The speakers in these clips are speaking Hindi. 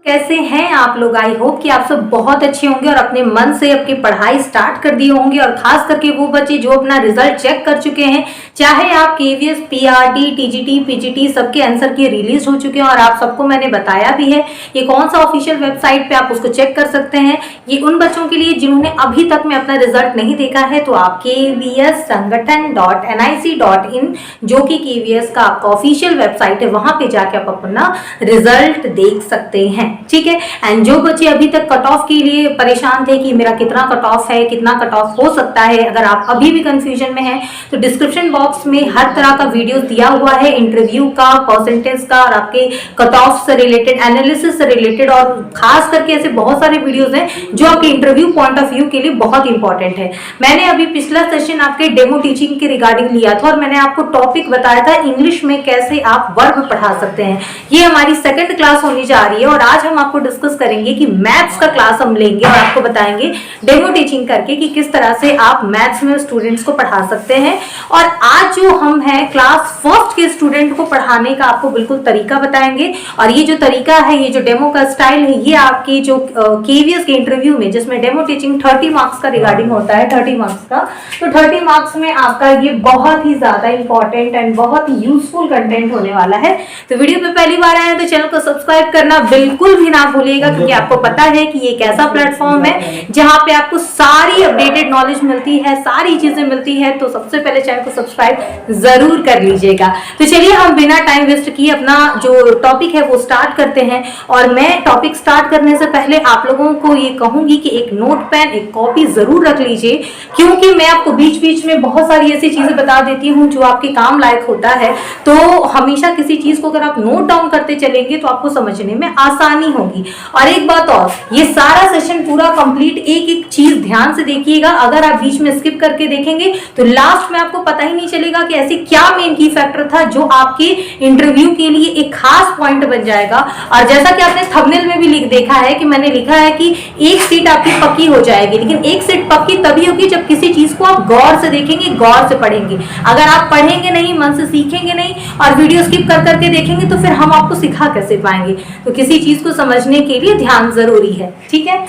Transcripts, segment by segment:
कैसे हैं आप लोग। आई होप कि आप सब बहुत अच्छे होंगे और अपने मन से अपनी पढ़ाई स्टार्ट कर दिए होंगे। और खास करके वो बच्चे जो अपना रिजल्ट चेक कर चुके हैं, चाहे आप केवीएस, पीआरटी, टीजीटी, पीजीटी सबके आंसर की रिलीज हो चुके हैं और आप सबको मैंने बताया भी है ये कौन सा ऑफिशियल वेबसाइट पे आप उसको चेक कर सकते हैं। ये उन बच्चों के लिए जिन्होंने अभी तक में अपना रिजल्ट नहीं देखा है, तो आप kvssangathan.nic.in जो कि केवीएस का आपका ऑफिशियल वेबसाइट है, वहां पे जाके आप अपना रिजल्ट देख सकते हैं। ठीक है। एंड जो बच्चे अभी तक कट ऑफ के लिए परेशान थे कि मेरा कितना कट ऑफ है, कितना कट ऑफ हो सकता है, अगर आप अभी भी कंफ्यूजन में हैं तो डिस्क्रिप्शन बॉक्स में हर तरह का वीडियो दिया हुआ है, इंटरव्यू का, परसेंटेज का और आपके कट ऑफ से रिलेटेड, एनालिसिस से रिलेटेड, और खास करके ऐसे बहुत सारे वीडियोज हैं जो आपके इंटरव्यू पॉइंट ऑफ व्यू के लिए बहुत इंपॉर्टेंट है। मैंने अभी पिछला सेशन आपके डेमो टीचिंग के रिगार्डिंग लिया था और मैंने आपको टॉपिक बताया था इंग्लिश में कैसे आप वर्ब पढ़ा सकते हैं। ये हमारी सेकंड क्लास होने जा रही है और आज हम आपको डिस्कस करेंगे कि मैथ्स का क्लास हम लेंगे और आपको बताएंगे डेमो टीचिंग करके कि किस तरह से आप मैथ्स में स्टूडेंट्स को पढ़ा सकते हैं। और आज जो हम हैं क्लास फर्स्ट के स्टूडेंट को पढ़ाने का आपको बिल्कुल तरीका बताएंगे। और ये जो तरीका है, ये जो डेमो का स्टाइल है, ये आपके जो केवीएस के इंटरव्यू में, जिसमें डेमो टीचिंग 30 मार्क्स का रिगार्डिंग होता है, 30 मार्क्स का, तो 30 मार्क्स में आपका ये बहुत ही ज्यादा इंपॉर्टेंट एंड बहुत ही यूजफुल कंटेंट होने वाला है। तो वीडियो पे पहली बार आए तो चैनल को सब्सक्राइब करना बिल्कुल भी ना भूलिएगा, क्योंकि आपको पता है कि ये एक ऐसा प्लेटफॉर्म है जहां पे आपको सारी अपडेटेड नॉलेज मिलती है, सारी चीजें मिलती है। तो सबसे पहले चैनल को सब्सक्राइब जरूर कर लीजिएगा। तो चलिए हम बिना टाइम वेस्ट किए अपना जो टॉपिक है वो स्टार्ट करते हैं। और मैं टॉपिक स्टार्ट करने से पहले आप लोगों को ये कहूंगी कि एक नोट पेन, एक कॉपी जरूर रख लीजिए, क्योंकि मैं आपको बीच बीच में बहुत सारी ऐसी चीजें बता देती हूँ जो आपके काम लायक होता है। तो हमेशा किसी चीज को अगर आप नोट डाउन करते चलेंगे तो आपको समझने में आसानी होगी। और एक बात और, ये सारा सेशन पूरा कंप्लीट एक एक चीज ध्यान से देखिएगा। अगर आप बीच में स्किप करके देखेंगे तो लास्ट में आपको पता ही नहीं चलेगा कि ऐसे क्या मेन की फैक्टर था जो आपके इंटरव्यू के लिए एक खास पॉइंट बन जाएगा। और जैसा कि आपने थंबनेल में भी देखा है कि मैंने लिखा है कि एक सीट आपकी पक्की हो जाएगी, लेकिन एक सीट पक्की तभी होगी जब किसी चीज को आप गौर से देखेंगे, गौर से पढ़ेंगे। अगर आप पढ़ेंगे नहीं, मन से सीखेंगे नहीं और वीडियो स्किप कर करके देखेंगे तो फिर हम आपको सिखा कैसे पाएंगे। तो किसी चीज को समझने के लिए ध्यान जरूरी है। ठीक है,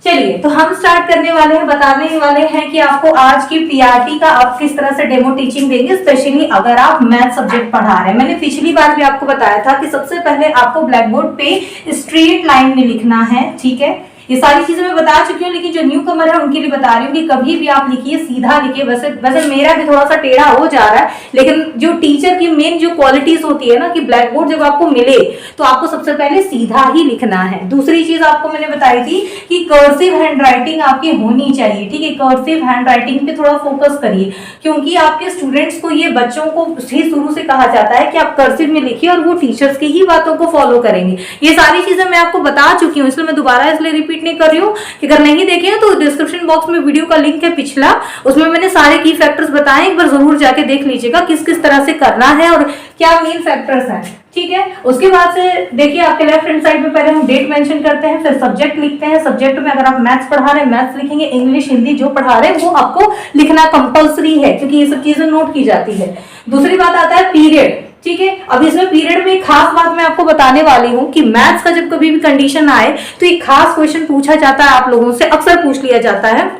चलिए तो हम स्टार्ट करने वाले हैं, बताने वाले हैं कि आपको आज की पीआरटी का आप किस तरह से डेमो टीचिंग देंगे, स्पेशली अगर आप मैथ सब्जेक्ट पढ़ा रहे हैं। मैंने पिछली बार भी आपको बताया था कि सबसे पहले आपको ब्लैक बोर्ड पे स्ट्रेट लाइन में लिखना है। ठीक है, ये सारी चीजें मैं बता चुकी हूँ, लेकिन जो न्यू कमर है उनके लिए बता रही हूँ कि कभी भी आप लिखिए सीधा लिखिए। वैसे मेरा भी थोड़ा सा टेढ़ा हो जा रहा है, लेकिन जो टीचर की मेन जो क्वालिटीज होती है ना, कि ब्लैक बोर्ड जब आपको मिले तो आपको सबसे पहले सीधा ही लिखना है। दूसरी चीज आपको मैंने बताई थी कि कर्सिव हैंड राइटिंग आपकी होनी चाहिए। ठीक है, कर्सिव हैंड राइटिंग पे थोड़ा फोकस करिए, क्योंकि आपके स्टूडेंट्स को, ये बच्चों को ही शुरू से कहा जाता है कि आप कर्सिव में लिखिए और वो टीचर्स की ही बातों को फॉलो करेंगे। ये सारी चीजें मैं आपको बता चुकी हूँ, इसलिए मैं दोबारा इसलिए रिपीट नहीं कर रही हूँ कि अगर नहीं देखे तो डिस्क्रिप्शन बॉक्स में वीडियो का लिंक है पिछला, उसमें मैंने सारे की फैक्टर्स बताए, एक बार जरूर जाके देख लीजिएगा किस किस तरह से करना है और क्या मेन फैक्टर्स हैं। ठीक है, उसके बाद से देखिए आपके लेफ्ट हैंड साइड में पहले हम डेट मेंशन करते हैं, फिर सब्जेक्ट लिखते हैं। सब्जेक्ट में अगर आप मैथ्स पढ़ा रहे हैं मैथ्स लिखेंगे, इंग्लिश हिंदी जो पढ़ा रहे हैं वो आपको लिखना कंपलसरी है, क्योंकि ये सब चीजें नोट की जाती है। दूसरी बात आता है पीरियड। ठीक है, अब इसमें पीरियड में एक खास बात मैं आपको बताने वाली हूँ कि मैथ्स का जब कभी भी कंडीशन आए तो एक खास क्वेश्चन पूछा जाता है, आप लोगों से अक्सर पूछ लिया जाता है।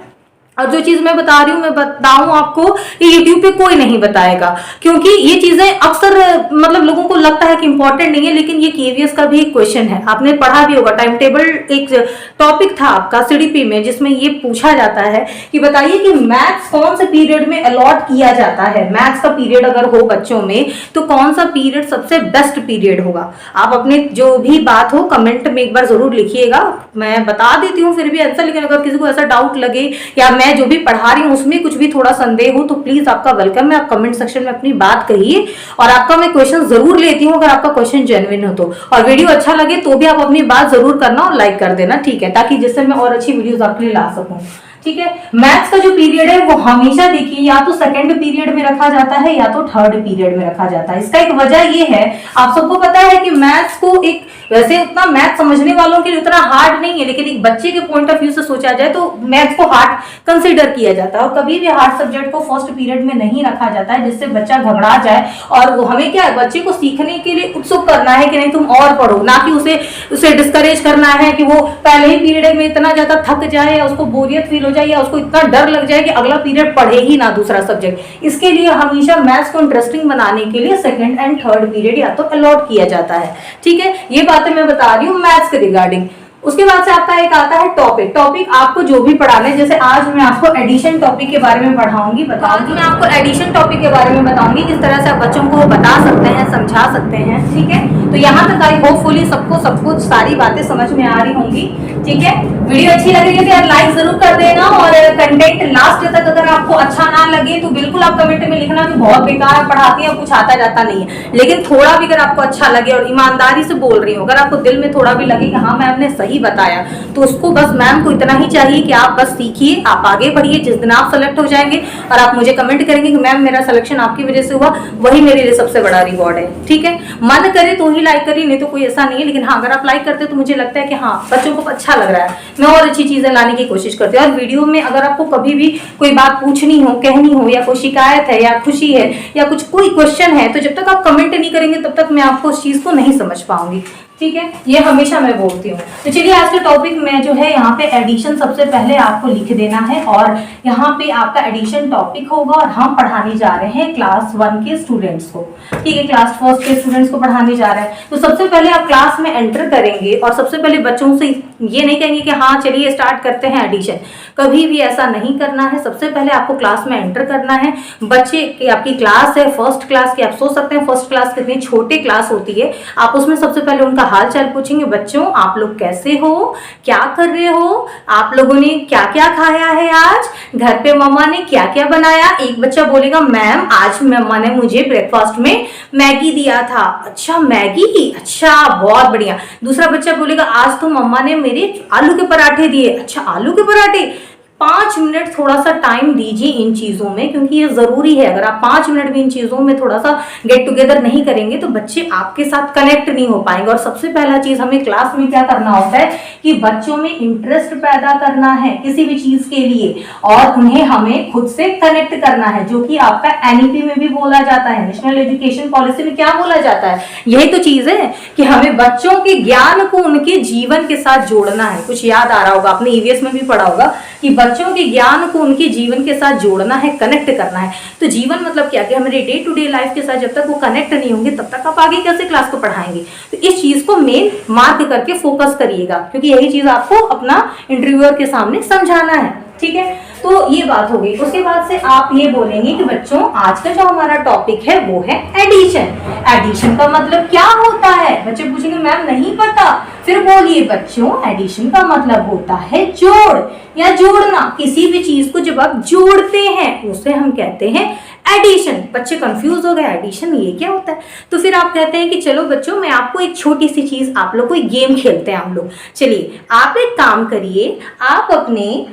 और जो चीज मैं बता रही हूँ, मैं बताऊं आपको कि YouTube पे कोई नहीं बताएगा, क्योंकि ये चीजें अक्सर मतलब लोगों को लगता है कि इंपॉर्टेंट नहीं है, लेकिन ये केवीएस का भी एक क्वेश्चन है। आपने पढ़ा भी होगा, टाइम टेबल एक टॉपिक था आपका सीडीपी में, जिसमें ये पूछा जाता है कि बताइए कि मैथ्स कौन से पीरियड में अलॉट किया जाता है। मैथ्स का पीरियड अगर हो बच्चों में तो कौन सा पीरियड सबसे बेस्ट पीरियड होगा। आप अपने जो भी बात हो कमेंट में एक बार जरूर लिखिएगा, मैं बता देती हूँ फिर भी आंसर। लेकिन अगर किसी को ऐसा डाउट लगे या मैं जो भी पढ़ा रही हूँ उसमें कुछ भी थोड़ा संदेह हो तो प्लीज आपका वेलकम है, आप कमेंट सेक्शन में अपनी बात कहिए और आपका मैं क्वेश्चन जरूर लेती हूँ अगर आपका क्वेश्चन जेन्युइन हो तो। और वीडियो अच्छा लगे तो भी आप अपनी बात जरूर करना और लाइक कर देना। ठीक है, ताकि जिससे मैं और अच्छी वीडियोस आपके लिए ला सकूं। ठीक है, मैथ्स का जो पीरियड है वो हमेशा देखिए या तो सेकंड पीरियड में रखा जाता है या तो थर्ड पीरियड में रखा जाता है। इसका एक वजह ये है, आप सबको पता है कि मैथ्स को एक वैसे उतना मैथ समझने वालों के लिए उतना हार्ड नहीं है, लेकिन एक बच्चे के पॉइंट ऑफ व्यू से सोचा जाए तो मैथ को हार्ड कंसिडर किया जाता है। और कभी भी हार्ड सब्जेक्ट को फर्स्ट पीरियड में नहीं रखा जाता है जिससे बच्चा घबरा जाए। और वो हमें क्या है, बच्चे को सीखने के लिए उत्सुक करना है कि नहीं तुम और पढ़ो, ना कि उसे डिस्करेज करना है कि वो पहले ही पीरियड में इतना ज्यादा थक जाए या उसको बोरियत फील हो जाए या उसको इतना डर लग जाए कि अगला पीरियड पढ़े ही ना दूसरा सब्जेक्ट। इसके लिए हमेशा मैथ्स को इंटरेस्टिंग बनाने के लिए सेकंड एंड थर्ड पीरियड या तो अलॉट किया जाता है। ठीक है, ये बातें मैं बता रही हूँ मैथ्स के रिगार्डिंग। उसके बाद से आपका एक आता है टॉपिक आपको जो भी पढ़ाना है। जैसे आज मैं आपको एडिशन टॉपिक के बारे में पढ़ाऊंगी, बताऊंगी मैं आपको एडिशन टॉपिक के बारे में बताऊंगी किस तरह से आप बच्चों को बता सकते हैं, समझा सकते हैं। ठीक है, तो यहाँ तक आई होपफुली सबको सब कुछ सारी बातें समझ में आ रही होंगी। ठीक है, वीडियो अच्छी लग रही है तो यार लाइक जरूर कर देना, और कंटेंट लास्ट तक अगर आपको अच्छा ना लगे तो बिल्कुल आप कमेंट में लिखना कि बहुत बेकार पढ़ाती है, कुछ आता जाता नहीं है। लेकिन थोड़ा भी अगर आपको अच्छा लगे और ईमानदारी से बोल रही हो, अगर आपको दिल में थोड़ा भी लगे कि हाँ मैम ने सही बताया, तो उसको बस मैम को इतना ही चाहिए कि आप बस सीखिए, आप आगे बढ़िए। जिस दिन आप सेलेक्ट हो जाएंगे और आप मुझे कमेंट करेंगे कि मैम मेरा सिलेक्शन आपकी वजह से हुआ, वही मेरे लिए सबसे बड़ा रिवॉर्ड है। ठीक है, मन करे तो ही लाइक करिए, नहीं तो कोई ऐसा नहीं है। लेकिन हाँ, अगर आप लाइक करते तो मुझे लगता है कि हाँ बच्चों को अच्छा लग रहा है, मैं और अच्छी चीजें लाने की कोशिश करती हूँ। और वीडियो में अगर आपको कभी भी कोई बात पूछनी हो, कहनी हो, या कोई शिकायत है या खुशी है या कुछ कोई क्वेश्चन है, तो जब तक आप कमेंट नहीं करेंगे तब तक मैं आपको उस चीज को नहीं समझ पाऊंगी। ठीक है, ये हमेशा मैं बोलती हूँ। तो चलिए आज का टॉपिक में जो है यहाँ पे एडिशन सबसे पहले आपको लिख देना है, और यहाँ पे आपका एडिशन टॉपिक होगा और हम पढ़ाने जा रहे हैं क्लास 1 के स्टूडेंट्स को। ठीक है, क्लास 1 के स्टूडेंट्स को पढ़ाने जा रहे हैं। तो सबसे पहले आप क्लास में एंटर करेंगे और सबसे पहले बच्चों से ये नहीं कहेंगे कि हाँ चलिए स्टार्ट करते हैं एडिशन, कभी भी ऐसा नहीं करना है। सबसे पहले आपको क्लास में एंटर करना है। बच्चे की आपकी क्लास है फर्स्ट क्लास की, आप सोच सकते हैं फर्स्ट क्लास कितनी छोटी क्लास होती है। आप उसमें सबसे पहले उनका हाल चाल पूछेंगे, बच्चों आप लोग कैसे हो, क्या कर रहे हो, आप लोगों ने क्या क्या खाया है, आज घर पे मम्मा ने क्या क्या बनाया। एक बच्चा बोलेगा मैम आज मम्मा ने मुझे ब्रेकफास्ट में मैगी दिया था। अच्छा मैगी, अच्छा बहुत बढ़िया। दूसरा बच्चा बोलेगा आज तो मम्मा ने मेरे आलू के पराठे दिए। अच्छा आलू के पराठे, 5 मिनट थोड़ा सा टाइम दीजिए इन चीजों में, क्योंकि ये जरूरी है। अगर आप 5 मिनट भी इन चीजों में थोड़ा सा गेट टुगेदर नहीं करेंगे तो बच्चे आपके साथ कनेक्ट नहीं हो पाएंगे। और सबसे पहला चीज हमें क्लास में क्या करना होता है कि बच्चों में इंटरेस्ट पैदा करना है किसी भी चीज के लिए, और उन्हें हमें खुद से कनेक्ट करना है, जो कि आपका एनईपी में भी बोला जाता है, नेशनल एजुकेशन पॉलिसी में क्या बोला जाता है। यही तो चीज है कि हमें बच्चों के ज्ञान को उनके जीवन के साथ जोड़ना है। कुछ याद आ रहा होगा, आपने ईवीएस में भी पढ़ा होगा कि बच्चों के ज्ञान को उनके जीवन के साथ जोड़ना है, कनेक्ट करना है। तो जीवन मतलब क्या, कि हमारे डे टू डे लाइफ के साथ जब तक वो कनेक्ट नहीं होंगे तब तक आप आगे कैसे क्लास को पढ़ाएंगे। तो इस चीज को मेन मार्क करके फोकस करिएगा, क्योंकि यही चीज आपको अपना इंटरव्यूअर के सामने समझाना है। ठीक है, तो ये बात हो गई। उसके बाद से आप ये बोलेंगे कि बच्चों आज का जो हमारा टॉपिक है वो है एडिशन। एडिशन का मतलब क्या होता है, बच्चे पूछेंगे मैम नहीं पता। फिर बोलिए बच्चों एडिशन का मतलब होता है जोड़ या जोड़ना। किसी भी चीज को जब आप जोड़ते हैं उसे हम कहते हैं एडिशन। बच्चे कंफ्यूज हो गए, एडिशन ये क्या होता है। तो फिर आप कहते हैं कि चलो बच्चों मैं आपको एक छोटी सी चीज, आप लोग को एक गेम खेलते हैं हम लोग। चलिए आप एक काम करिए, आप अपने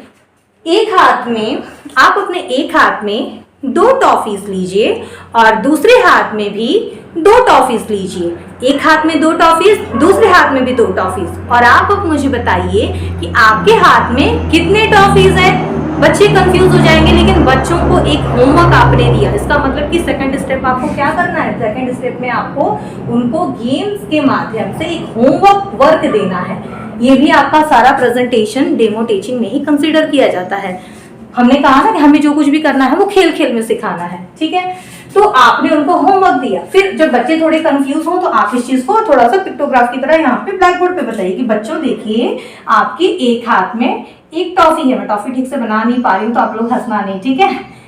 एक हाथ में 2 टॉफीज लीजिए और दूसरे हाथ में भी 2 टॉफीज लीजिए। एक हाथ में 2 टॉफीज, दूसरे हाथ में भी 2 टॉफीज, और आप अब मुझे बताइए कि आपके हाथ में कितने टॉफीज हैं। बच्चे कंफ्यूज हो जाएंगे, लेकिन बच्चों को एक होमवर्क आपने दिया। इसका मतलब कि सेकंड स्टेप आपको क्या करना है, सेकंड स्टेप में आपको उनको गेम्स के माध्यम से एक होमवर्क वर्क देना है। ये भी आपका सारा प्रेजेंटेशन डेमो टीचिंग में ही कंसीडर किया जाता है। हमने कहा ना कि हमें जो कुछ भी करना है वो खेल खेल में सिखाना है। ठीक है, तो आपने उनको होमवर्क दिया। फिर जब बच्चे थोड़े कंफ्यूज हो तो आप इस चीज को थोड़ा सा पिक्टोग्राफ की तरह यहाँ पे ब्लैक बोर्ड पे बताइए कि बच्चों देखिए आपके एक हाथ में एक टॉफी है। मैं टॉफी ठीक से बना नहीं पा रही हूँ तो आप लोग हंसना नहीं, ठीक है।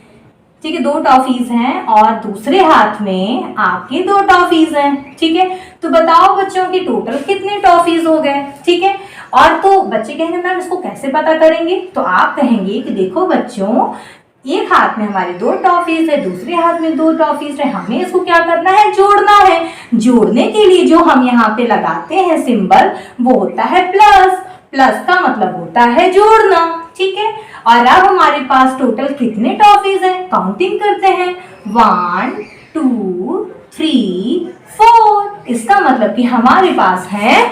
ठीक है, 2 टॉफीज हैं और दूसरे हाथ में आपके 2 टॉफीज हैं। ठीक है, तो बताओ बच्चों की टोटल कितने टॉफीज हो गए। ठीक है, और तो बच्चे कहेंगे मैम इसको कैसे पता करेंगे। तो आप कहेंगे कि देखो बच्चों एक हाथ में हमारे 2 टॉफीज है, दूसरे हाथ में 2 टॉफीज है, हमें इसको क्या करना है, जोड़ना है। जोड़ने के लिए जो हम यहाँ पे लगाते हैं सिंबल वो होता है प्लस। प्लस का मतलब होता है जोड़ना। ठीक है, और अब हमारे पास टोटल कितने टॉफीज हैं, काउंटिंग करते हैं 1 2 3 4। इसका मतलब कि हमारे पास है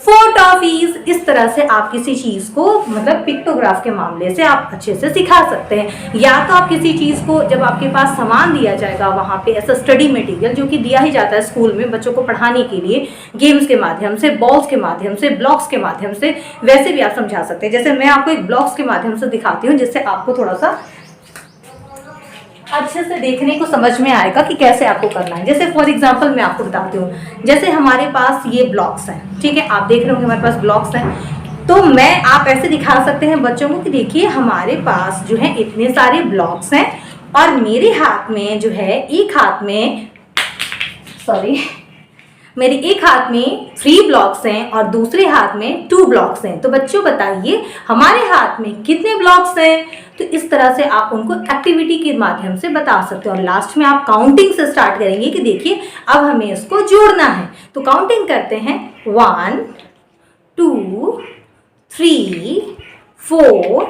4 टॉफीज। इस तरह से आप किसी चीज को मतलब पिक्टोग्राफ के मामले से आप अच्छे से सिखा सकते हैं। या तो आप किसी चीज को जब आपके पास सामान दिया जाएगा वहां पे ऐसा स्टडी मटेरियल जो कि दिया ही जाता है स्कूल में बच्चों को पढ़ाने के लिए, गेम्स के माध्यम से, बॉल्स के माध्यम से, ब्लॉक्स के माध्यम से, वैसे भी आप समझा सकते हैं। जैसे मैं आपको एक ब्लॉक्स के माध्यम से दिखाती हूँ जिससे आपको थोड़ा सा अच्छे से देखने को समझ में आएगा कि कैसे आपको करना है। जैसे फॉर एग्जांपल मैं आपको बताती हूँ, जैसे हमारे पास ये ब्लॉक्स हैं, ठीक है, आप देख रहे होंगे हमारे पास ब्लॉक्स हैं, तो मैं आप ऐसे दिखा सकते हैं बच्चों को कि देखिए हमारे पास जो है इतने सारे ब्लॉक्स हैं और मेरे हाथ में जो है एक हाथ में मेरे एक हाथ में 3 ब्लॉक्स हैं और दूसरे हाथ में 2 ब्लॉक्स हैं। तो बच्चों बताइए हमारे हाथ में कितने ब्लॉक्स हैं। तो इस तरह से आप उनको एक्टिविटी के माध्यम से बता सकते हो और लास्ट में आप काउंटिंग से स्टार्ट करेंगे कि देखिए अब हमें इसको जोड़ना है। तो काउंटिंग करते हैं 1 2 3 4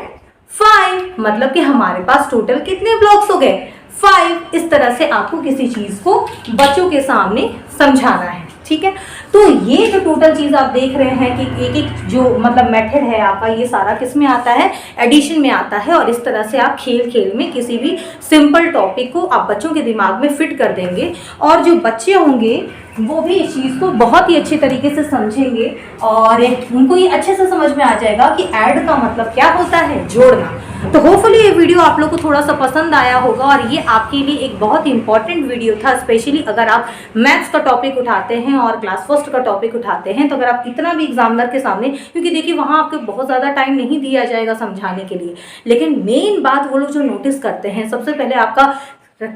5, मतलब कि हमारे पास टोटल कितने ब्लॉक्स हो गए 5। इस तरह से आपको किसी चीज को बच्चों के सामने समझाना है, ठीक है। तो ये जो टोटल चीज आप देख रहे हैं कि एक एक जो मतलब मेथड है आपका, ये सारा किस में आता है, एडिशन में आता है। और इस तरह से आप खेल खेल में किसी भी सिंपल टॉपिक को आप बच्चों के दिमाग में फिट कर देंगे और जो बच्चे होंगे वो भी इस चीज़ को बहुत ही अच्छे तरीके से समझेंगे और उनको ये अच्छे से समझ में आ जाएगा कि ऐड का मतलब क्या होता है, जोड़ना। तो होपफुली ये वीडियो आप लोग को थोड़ा सा पसंद आया होगा और ये आपके लिए एक बहुत इंपॉर्टेंट वीडियो था, स्पेशली अगर आप मैथ्स का टॉपिक उठाते हैं और क्लास फर्स्ट का टॉपिक उठाते हैं। तो अगर आप इतना भी एग्जामिनर के सामने, क्योंकि देखिए वहाँ आपको बहुत ज़्यादा टाइम नहीं दिया जाएगा समझाने के लिए, लेकिन मेन बात वो लोग जो नोटिस करते हैं सबसे पहले आपका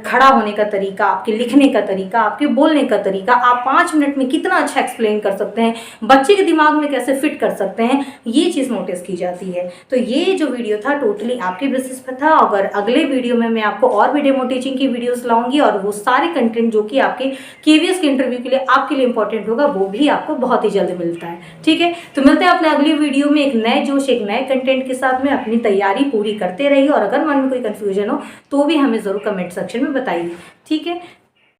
खड़ा होने का तरीका, आपके लिखने का तरीका, आपके बोलने का तरीका, आप 5 मिनट में कितना अच्छा एक्सप्लेन कर सकते हैं, बच्चे के दिमाग में कैसे फिट कर सकते हैं, ये चीज़ नोटिस की जाती है। तो ये जो वीडियो था टोटली आपके बेसिस पर था। अगर अगले वीडियो में मैं आपको और भी डेमो टीचिंग की वीडियोस लाऊंगी और वो सारे कंटेंट जो कि आपके केवीएस के इंटरव्यू के लिए आपके लिए इंपॉर्टेंट होगा वो भी आपको बहुत ही जल्द मिलता है, ठीक है। तो मिलते हैं अपने अगली वीडियो में एक नए जोश, एक नए कंटेंट के साथ में। अपनी तैयारी पूरी करते रहिए और अगर मन में कोई कन्फ्यूजन हो तो भी हमें ज़रूर कमेंट सेक्शन में बताइए, ठीक है।